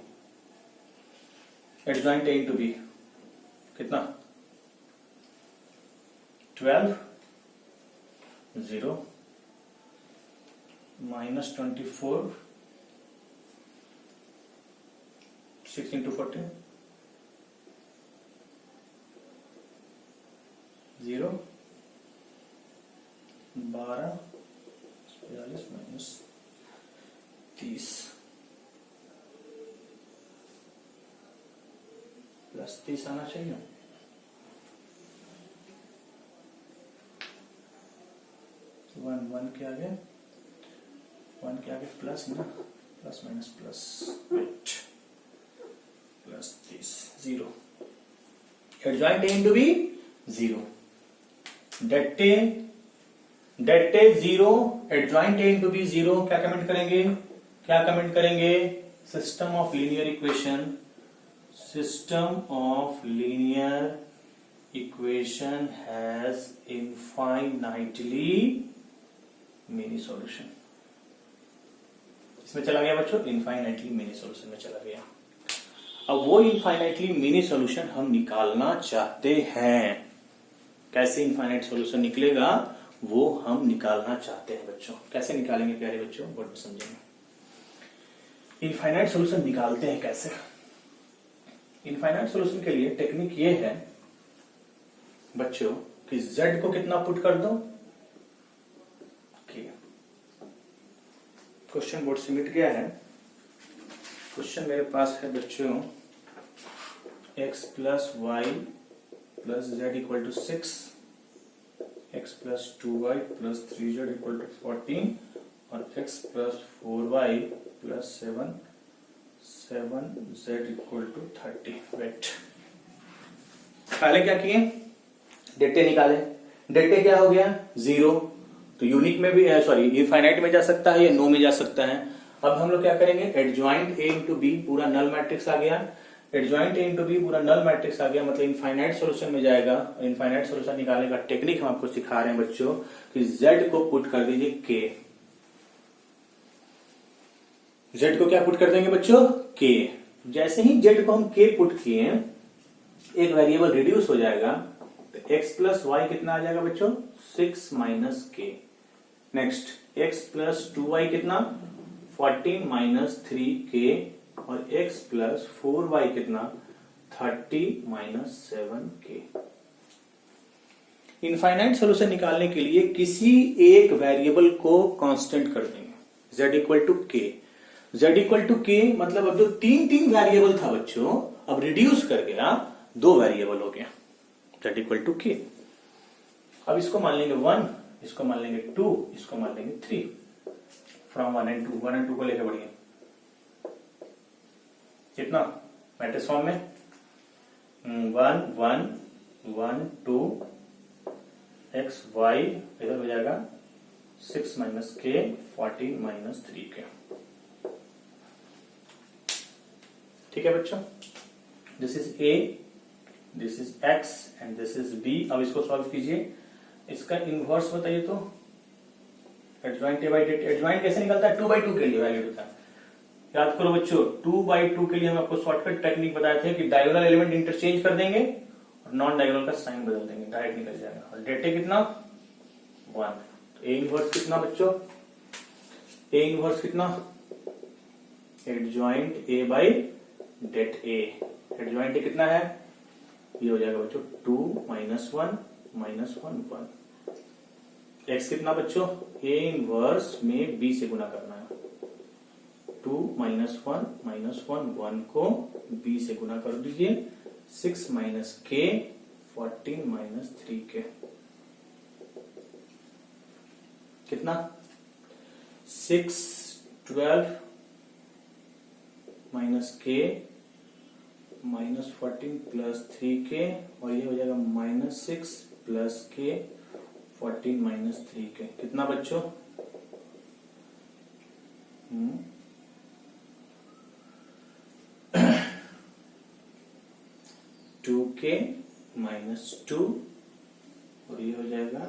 एडजॉइंट ए इंटू बी कितना 12 0 -24 6 इंटू 14 0 12 -30 +30 आना चाहिए। वन के आगे प्लस ना, plus minus plus wait +30 0। Adjoint A into B 0, delta 0 adjoint A into B 0। क्या कमेंट करेंगे, system of linear equation has infinitely many solution. इसमें चला गया बच्चों, इनफाइनाइटली मिनी सॉल्यूशन में चला गया। अब वो इनफाइनाइटली मिनी सॉल्यूशन हम निकालना चाहते हैं। कैसे इनफाइनाइट सॉल्यूशन निकलेगा वो हम निकालना चाहते हैं बच्चों। कैसे निकालेंगे प्यारे बच्चों, वर्ड में समझेंगे। इनफाइनाइट सॉल्यूशन निकालते हैं कैसे। इनफाइनाइट सॉल्यूशन के लिए टेक्निक ये है बच्चों कि z को कितना पुट कर दो, क्वेश्चन बोर्ड से मिट गया है। क्वेश्चन मेरे पास है बच्चों x + y + z = 6, x + 2y + 3z = 14 और x + 4y + 7z = 30। वेट पहले क्या किए, डेल्टा निकाले। डेल्टा क्या हो गया 0, तो यूनिक में भी इनफाइनाइट में जा सकता है या नो में जा सकता है। अब हम लोग क्या करेंगे, एडजॉइंट ए इंटू बी पूरा नल मैट्रिक्स आ गया। एडजॉइंट ए इंटू बी पूरा नल मैट्रिक्स आ गया, मतलब इनफाइनाइट सॉल्यूशन में जाएगा। इनफाइनाइट सॉल्यूशन निकालने का टेक्निक हम आपको सिखा रहे हैं बच्चों कि z को पुट कर दीजिए k। z को क्या पुट कर देंगे बच्चों, k। जैसे ही z को हम k पुट किए एक वेरिएबल रिड्यूस हो जाएगा, तो x + y कितना आ जाएगा बच्चों, 6 - k। नेक्स्ट x + 2y कितना 14 - 3k और x + 4y कितना 30 - 7k। इनफाइनाइट सॉल्यूशन निकालने के लिए किसी एक वेरिएबल को कांस्टेंट कर देंगे, z = k। z = k मतलब अब जो तीन वेरिएबल था बच्चों अब रिड्यूस कर गया, 2 वेरिएबल हो गया, z = k। अब इसको मान लेंगे 1, इसको मान लेंगे 2, इसको मान लेंगे 3। फ्रॉम 1 and 2 को लेकर बढ़िए कितना मैट्रिक्स फॉर्म में 1 1 1 2 x y इधर हो जाएगा 6 - k 14 - 3k। ठीक है बच्चों, this is a, this is x and this is b। अब इसको सॉल्व कीजिए। इसका इनवर्स बताइए तो, adjoint a by delta. Adjoint कैसे निकलता है, 2/2 के लिए वैल्यू होता है। याद करो बच्चों, 2/2 के लिए हम आपको शॉर्टकट टेक्निक बताए थे कि डायगोनल एलिमेंट इंटरचेंज कर देंगे और नॉन डायगोनल का साइन बदल देंगे, डायरेक्ट निकल जाएगा। और डेल्टा कितना 1, तो a इनवर्स कितना बच्चों, a इनवर्स कितना adjoint A by det A. Adjoint A कितना है, ये हो जाएगा बच्चों 2 -1 -1 1। एक्स कितना बच्चों, ए इनवर्स में बी से गुना करना है। 2 -1 -1 1 को बी से गुना कर दीजिए। 6 - k 14 - 3k कितना, 6 12 -k -14 + 3k और ये हो जाएगा -6 + k 14 - 3k कितना बच्चों, 2k -2 और ये हो जाएगा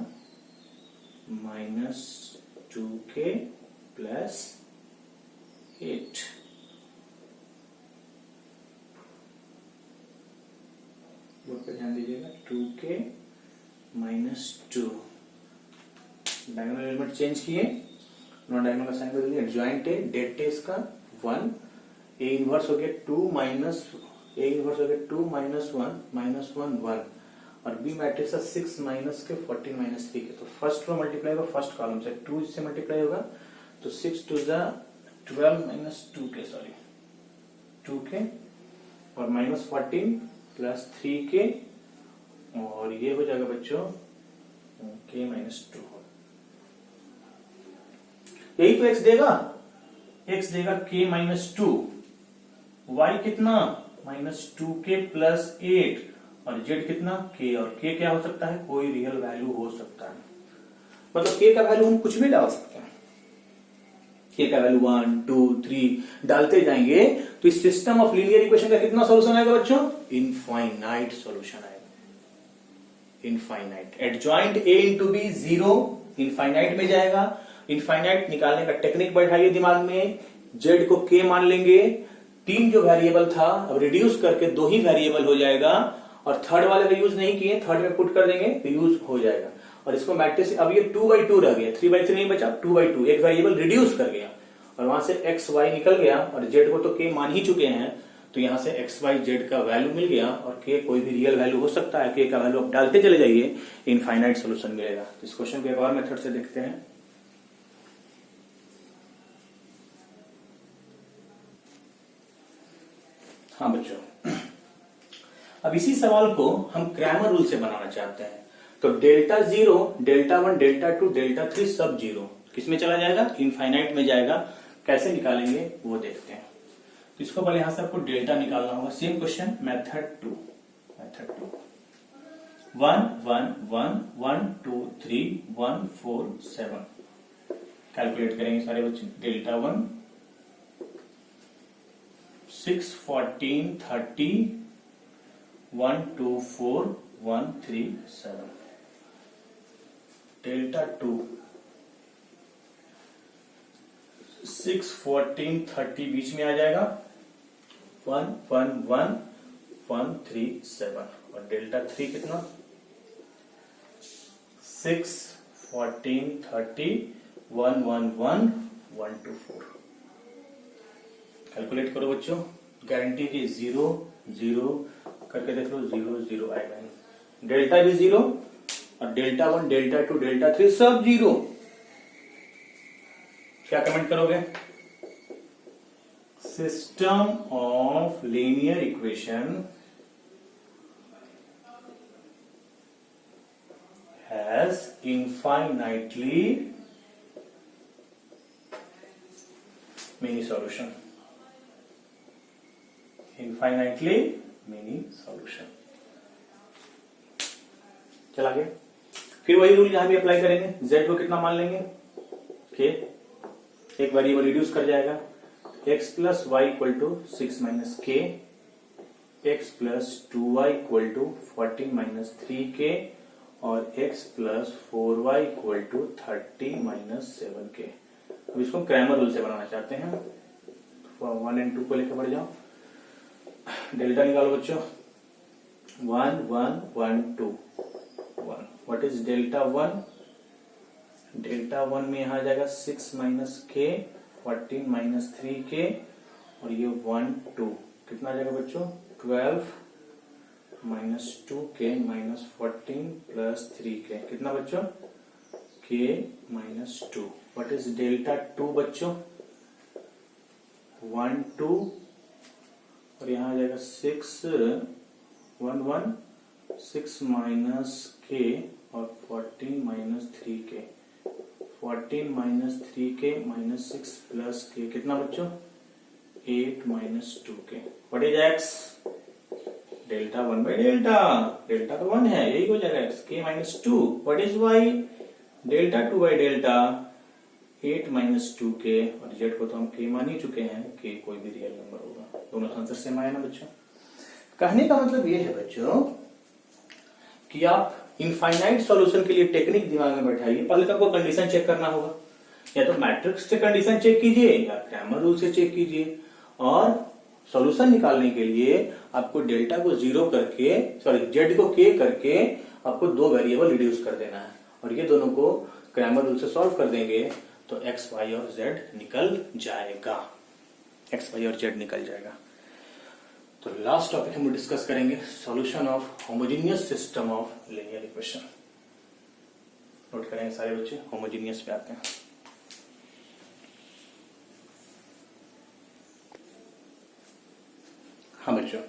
-2k + 8। बोर्ड पे ध्यान दीजिएगा, 2k -2 डायगोनल एलिमेंट चेंज किए, नॉन डायगोनल का साइन बदल दिया। एडजॉइंट है, डेट है इसका 1, ए इनवर्स हो गया 2 - ए इनवर्स हो गया 2 - 1 -1 1 और बी मैट्रिक्स है 6 - के 14 - 3 के। तो फर्स्ट रो मल्टीप्लाई होगा फर्स्ट कॉलम से, 2 इससे मल्टीप्लाई होगा तो 6 2 12 - 2k सॉरी 2k और -14 + 3k और ये हो जाएगा बच्चों k -2। यही तो x देगा, x देगा k -2, y कितना -2k + 8 और z कितना k, और k क्या हो सकता है, कोई रियल वैल्यू हो सकता है। मतलब k का वैल्यू हम कुछ भी डाल सकते हैं, k का वैल्यू 1 2 3 डालते जाएंगे तो इस सिस्टम ऑफ लीनियर इक्वेशन का कितना सॉल्यूशन आएगा बच्चों, इनफाइनाइट सॉल्यूशन आएगा, infinite. Adjoint a × b 0 infinite में जाएगा। इनफाइनाइट निकालने का टेक्निक बैठाइए दिमाग में, z को k मान लेंगे, 3 जो वेरिएबल था अब रिड्यूस करके 2 ही वेरिएबल हो जाएगा और थर्ड वाले का यूज नहीं किए, थर्ड में पुट कर देंगे तो यूज हो जाएगा। और इसको मैट्रिक्स अब ये 2/2 रह गया, 3/3 नहीं बचा, 2/2 एक वेरिएबल रिड्यूस कर गया और वहां से x y निकल गया और z को तो k मान ही चुके हैं तो यहां से x y z का वैल्यू मिल गया और k कोई भी रियल वैल्यू हो सकता है, k का वैल्यू आप डालते चले जाइए, इनफाइनाइट सोल्यूशन मिलेगा। इस क्वेश्चन को एक और मेथड से देखते हैं। हाँ बच्चों, अब इसी सवाल को हम क्रैमर रूल से बनाना चाहते हैं। तो Δ0 Δ1 Δ2 Δ3 सब 0 किसमें चला जाएगा, इनफाइनाइट में जाएगा। कैसे निकालेंगे वो देखते हैं। तो इसको पहले यहां से आपको डेल्टा निकालना होगा। सेम क्वेश्चन मेथड 2 1 1 1 1 2 3 1 4 7 कैलकुलेट करेंगे सारे बच्चे। Δ1 6 14 30 1 2 4 1 3 7। Δ2 6 14 30 बीच में आ जाएगा, 1 1 1 1 3 7 और Δ3 कितना 6 14 30 1 1 1 1 2 4। कैलकुलेट करो बच्चों, गारंटी की 0 0 करके देख लो, 0 0 आएगा। डेल्टा भी 0 और Δ1 Δ2 Δ3 सब 0। क्या कमेंट करोगे, system of linear equation has infinitely many solution, infinitely many solution. चला गया। फिर वही रूल यहां भी अप्लाई करेंगे। z को कितना मान लेंगे, k, एक वेरिएबल रिड्यूस कर जाएगा, x + y = 6 - k, x + 2y = 14 - 3k और x + 4y = 30 - 7k। अब इसको क्रैमर रूल से बनाना चाहते हैं। 1 और 2 को लेकर बढ़ जाओ। डेल्टा निकालो बच्चों, 1 1 1 2 1। What is Δ1? Δ1 में यहां आ जाएगा 6 - k 14 - 3k और ये 1 2, कितना आ जाएगा बच्चों 12 minus 2k minus 14 plus 3k, कितना बच्चों k minus 2। What is delta 2 बच्चों 1 2, और यहाँ आ जाएगा 6 1 1 6 माइनस k और 14 minus 3k, 14 minus 3k minus 6 plus k, कितना बच्चों 8 minus 2k। What is x delta 1 by delta, delta तो 1 है, यही हो जाएगा x k minus 2। What is y delta 2 by delta 8 minus 2k, और z को तो हम k मान ही चुके हैं, k कोई भी रियल नंबर होगा। दोनों आंसर सेम आया ना बच्चों। कहने का मतलब ये है बच्चों कि आप इनफाइनाइट सॉल्यूशन के लिए टेक्निक दिमाग में बैठाइए। पहले तो आपको कंडीशन चेक करना होगा, या तो मैट्रिक्स से कंडीशन चेक कीजिए या क्रैमर रूल से चेक कीजिए, और सॉल्यूशन निकालने के लिए आपको डेल्टा को 0 करके, सॉरी जेड को k करके आपको 2 वेरिएबल रिड्यूस कर देना है, और ये दोनों को क्रैमर रूल से सॉल्व कर देंगे तो x y और z निकल जाएगा, x y और z निकल जाएगा। तो लास्ट टॉपिक हम डिस्कस करेंगे solution of homogeneous system of linear equation. Note करेंगे सारे बच्चे, होमोजेनियस पे आते हैं। हाँ बच्चों,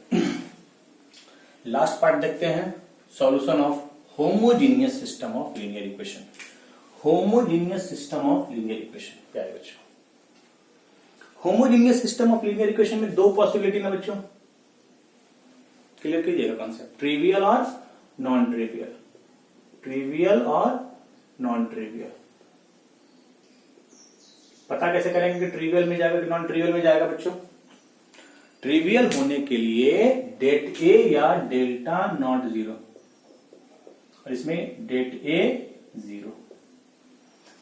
लास्ट पार्ट देखते हैं, solution of homogeneous system of linear equation. Homogeneous system of linear equation क्या है बच्चों? Homogeneous system of linear equation में 2 पॉसिबिलिटी ना बच्चों, क्लियर कीजिएगा कॉन्सेप्ट, ट्रिवियल और नॉन ट्रिवियल, ट्रिवियल और नॉन ट्रिवियल। पता कैसे करेंगे कि ट्रिवियल में जाएगा कि नॉन ट्रिवियल में जाएगा बच्चों? ट्रिवियल होने के लिए डेट ए या डेल्टा नॉट 0, और इसमें डेट ए 0।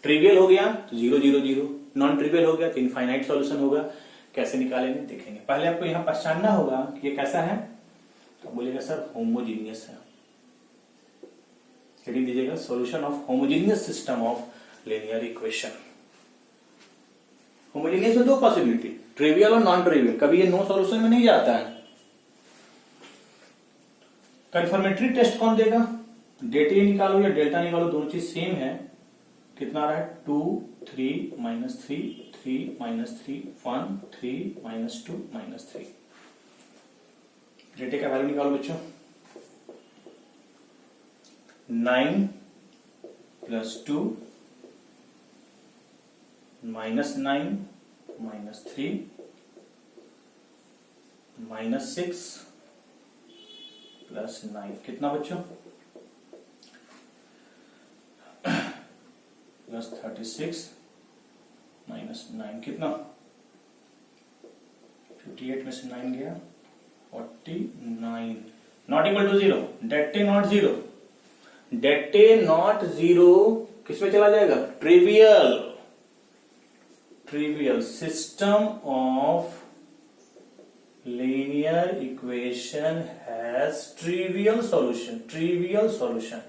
ट्रिवियल हो गया तो 0 0 0, नॉन ट्रिवियल हो गया तो इनफाइनाइट सॉल्यूशन होगा। कैसे निकालेंगे देखेंगे। पहले आपको यहां पहचानना होगा कि ये कैसा है, तो बोलिएगा सर होमोजीनियस है। हेडिंग दीजिएगा solution of homogeneous system of linear equation. Homogeneous में 2 पॉसिबिलिटी, ट्रिवियल और नॉन ट्रिवियल। कभी ये नो सॉल्यूशन में नहीं जाता है। कंफर्मेटरी टेस्ट कौन देगा? डेट ए निकालो या डेल्टा निकालो, दोनों चीज सेम है। कितना आ रहा है 2 3 minus 3 3 minus 3 1 3 minus 2 minus 3। Det A का वैल्यू निकालो बच्चों, 9 plus 2 minus 9 minus 3 minus 6 plus 9, कितना बच्चों प्लस 36 माइनस 9, कितना 58 में से 9 गया 49। Not equal to 0, det A not 0, det A not 0 किसमें चला जाएगा? Trivial. Trivial system of linear equation has trivial solution, trivial solution.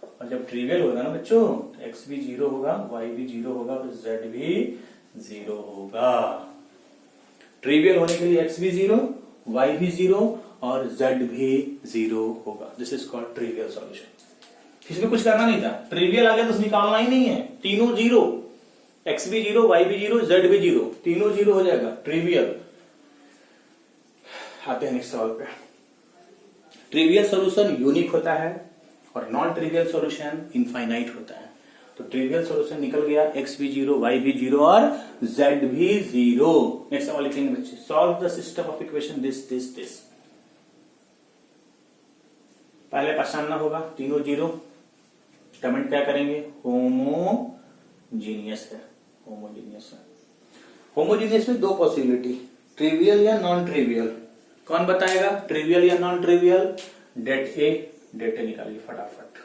और जब ट्रिवियल होगा ना बच्चों तो x भी 0 होगा, y भी 0 होगा और z भी 0 होगा। ट्रिवियल होने के लिए x भी 0, y भी 0 और z भी 0 होगा। This is called trivial solution. इसमें कुछ करना नहीं था, ट्रिवियल आ गया तो निकालना ही नहीं है, तीनों 0, x भी 0, y भी 0, z भी 0, तीनों 0 हो जाएगा, ट्रिवियल। आते हैं नेक्स्ट सवाल पे। ट्रिवियल सॉल्यूशन यूनिक होता है और नॉन ट्रिवियल सॉल्यूशन इनफाइनाइट होता है। तो ट्रिवियल सॉल्यूशन निकल गया, x भी 0, y भी 0 और z भी 0। नेक्स्ट सवाल लिखेंगे बच्चे, solve the system of equation this this this. पहले पहचानना होगा तीनों 0, कमेंट क्या करेंगे? होमोजीनियस है, होमोजीनियस है। होमोजीनियस में 2 पॉसिबिलिटी, ट्रिवियल या नॉन ट्रिवियल। कौन बताएगा ट्रिवियल या non trivial? Det A, det ए निकालिए फटाफट।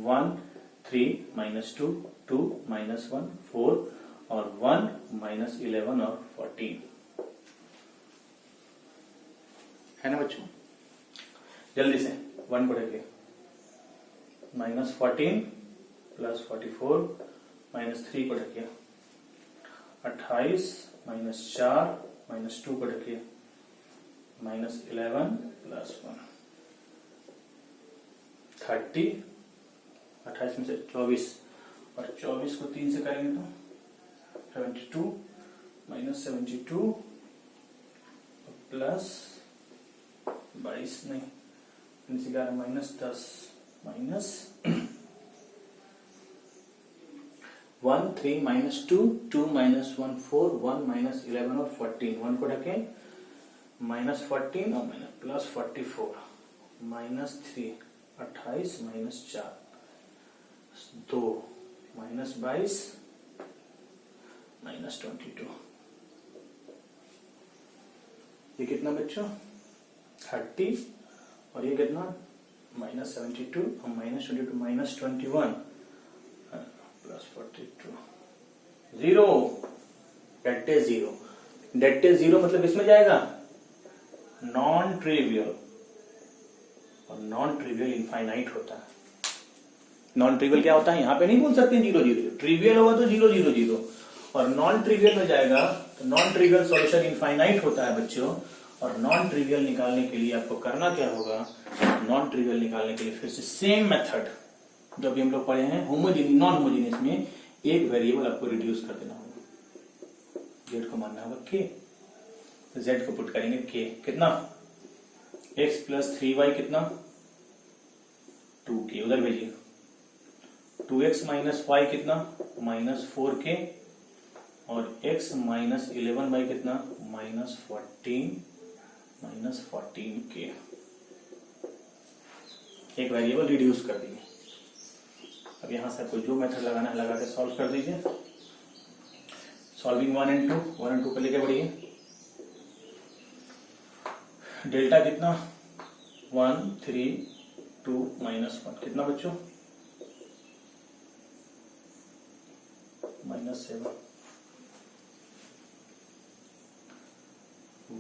1 3 माइनस 2 2 माइनस 1 4 और 1 माइनस 11 और 14 है ना बच्चों? जल्दी से 1 को रखिए, माइनस 14 प्लस 44 माइनस 3 को रखिए, 28 माइनस 4 -2 को रखिए -11 + 1 30, 28 में से 24 और 24 को 3 से करेंगे तो 72 -72 प्लस 22 नहीं 11 -10 -1 3 -2 2 -1 4 1 -11 और 14 1 को ढकें -14 और +44 -3 28 -4 2 -22 -22 ये कितना बच्चों 30 और ये कितना -72 और -22 -21 +42 0 डेट इज 0 डेट इज 0 मतलब इसमें जाएगा नॉन ट्रिवियल और नॉन ट्रिवियल इनफाइनाइट होता है। नॉन ट्रिवियल क्या होता है यहां पे नहीं बोल सकते 0 0 ट्रिवियल होगा तो 0 0 0 और नॉन ट्रिवियल में जाएगा तो नॉन ट्रिवियल सॉल्यूशन इनफाइनाइट होता है बच्चों। और नॉन ट्रिवियल निकालने के लिए आपको करना क्या होगा नॉन ट्रिवियल निकालने के लिए फिर से सेम मेथड जो अभी हम लोग पढ़े हैं होमोजेनियस नॉन होमोजेनियस में एक वेरिएबल आपको रिड्यूस कर देना होगा। जेड को मानना होगा के जेड को पुट करेंगे के कितना x + 3y कितना 2k उधर भेजिए 2x - y कितना -4k और x - 11y कितना -14k एक वेरिएबल रिड्यूस कर दिए। अब यहां से आपको जो मेथड लगाना है लगा के सॉल्व कर दीजिए। सॉल्विंग 1 and 2 पे लेके बढ़िए। डेल्टा कितना 1 3 2 -1 कितना बच्चों -7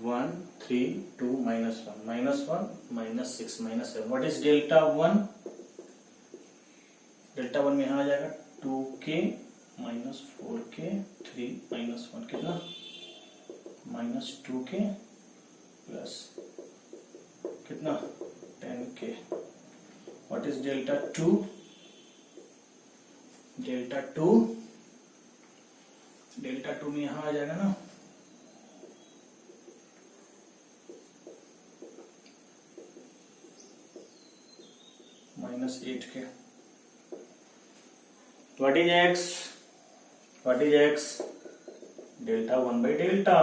1 3 2 -1 -6 -7 व्हाट इज डेल्टा 1 डेल्टा 1 में यहां आ जाएगा 2k -4k 3 -1 कितना -2k प्लस कितना 10k what is delta 2 delta 2 में यहां आ जाएगा ना -8k What is x? Delta 1/डेल्टा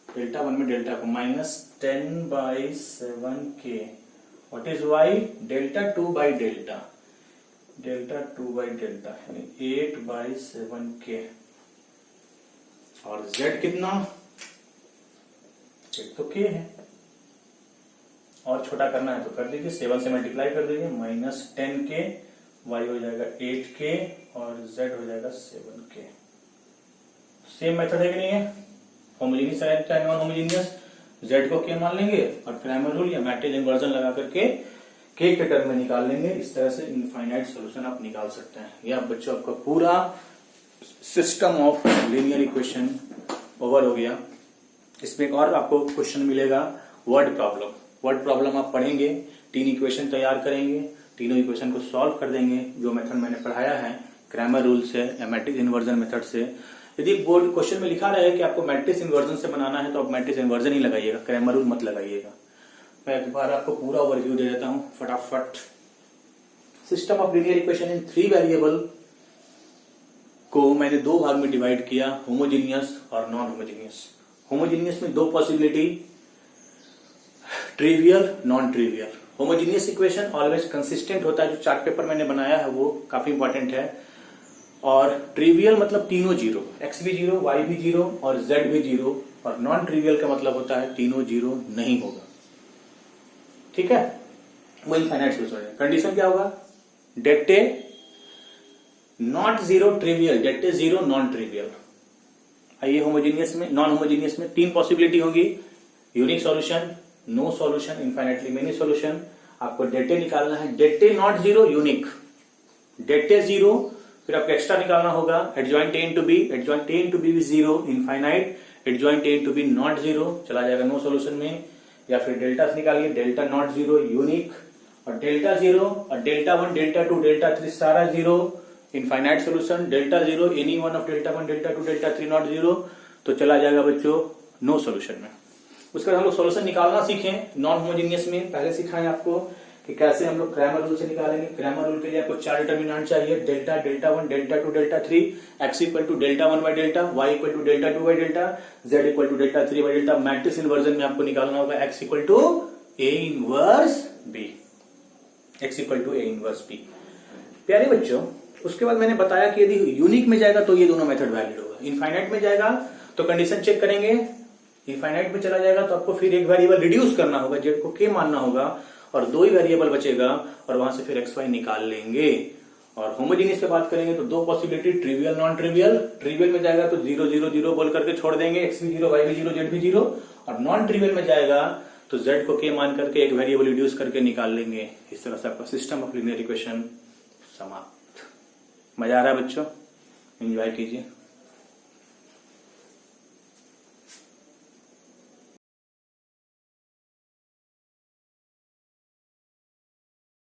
डेल्टा 1 में डेल्टा को -10/7k What is y? Delta 2/डेल्टा डेल्टा 2/डेल्टा यानी 8/7k और z कितना z तो k है और छोटा करना है तो कर दीजिए 7 से मल्टीप्लाई कर दीजिए -10k y हो जाएगा 8k और z हो जाएगा 7k। सेम मेथड है कि नहीं है होमोजेनियस है चाहे नॉन होमोजेनियस z को k मान लेंगे और क्रेमर रूल या मैट्रिक्स इन्वर्जन लगा करके k के टर्म में निकाल लेंगे। इस तरह से इनफाइनाइट सॉल्यूशन आप निकाल सकते हैं। ये आप बच्चों आपका पूरा system of linear equation over हो गया। इसमें एक और आपको क्वेश्चन मिलेगा वर्ड प्रॉब्लम आप पढ़ेंगे 3 इक्वेशन तैयार करेंगे तीनों इक्वेशन को सॉल्व कर देंगे जो मेथड मैंने पढ़ाया है क्रैमर रूल से या मैट्रिक्स इन्वर्जन मेथड से। यदि बोर्ड क्वेश्चन में लिखा रहे कि आपको मैट्रिक्स इन्वर्जन से बनाना है तो आप मैट्रिक्स इन्वर्जन ही लगाइएगा क्रैमर रूल मत लगाइएगा। मैं एक बार आपको पूरा ओवरव्यू दे देता हूं फटाफट। System of linear equation in 3 variable को मैंने 2 भाग में डिवाइड किया होमोजेनियस और नॉन होमोजेनियस। होमोजेनियस में 2 possibility trivial non trivial. Homogeneous equation always consistent होता है जो चार्ट पेपर मैंने बनाया है वो काफी इंपॉर्टेंट है। और ट्रिवियल मतलब तीनों जीरो x भी जीरो y भी जीरो और z भी जीरो और नॉन ट्रिवियल का मतलब होता है तीनों जीरो नहीं होगा। ठीक है वो इनफाइनाइट सॉल्यूशन है। कंडीशन क्या होगा det A not zero trivial det A zero non trivial. आइए होमोजेनियस में नॉन होमोजेनियस में 3 पॉसिबिलिटी होगी unique solution no solution infinitely many solution. आपको डेटे निकालना है det A not zero unique det A zero फिर आपको एक्स्ट्रा निकालना होगा एडजॉइंट ए इनटू बी भी zero infinite adjoint A to B not zero, चला जाएगा नो सॉल्यूशन में। या फिर डेल्टा से निकालिए, डेल्टा नॉट जीरो यूनिक, और डेल्टा जीरो और delta one delta two delta three सारा zero, infinite solution. Delta zero any one of delta one delta two delta three not zero, तो चला जाएगा बच्चों नो सॉल्यूशन में। उसके बाद हम लोग सॉल्यूशन निकालना सीखें नॉन होमोजीनियस में। पहले सिखाएं आपको कि कैसे हम लोग क्रैमर रूल से निकालेंगे। क्रैमर रूल के लिए आपको 4 डिटर्मिनेंट चाहिए, delta, delta one, delta two, delta three, X equal to delta one by delta, Y equal to delta two by delta, Z equal to delta three by delta. Matrix inversion में आपको निकालना होगा X equal to A inverse B, X equal to A inverse B. प्यारे बच्चों, उसके बाद मैंने बताया कि यदि यूनिक में जाएगा तो ये दोनों मेथड वैलिड होगा, इनफाइनाइट में जाएगा तो कंडीशन चेक करेंगे, इनफाइनाइट में चला जाएगा तो आपको फिर एक वेरिएबल रिड्यूस करना होगा, जेड को के मानना होगा, और 2 ही वेरिएबल बचेगा और वहां से फिर एक्स वाई निकाल लेंगे। और होमोजीनियस पे बात करेंगे तो 2 possibility, trivial non trivial. Trivial में जाएगा तो 0 0 0 बोल करके छोड़ देंगे, एक्स भी 0 वाई भी 0 जेड भी 0। और नॉन ट्रिवियल में जाएगा तो जेड को के मान करके एक वेरिएबल रिड्यूस करके निकाल लेंगे। इस तरह से आपका सिस्टम ऑफ लीनियर इक्वेशन समाप्त। मजा आ रहा है बच्चों? एंजॉय कीजिए।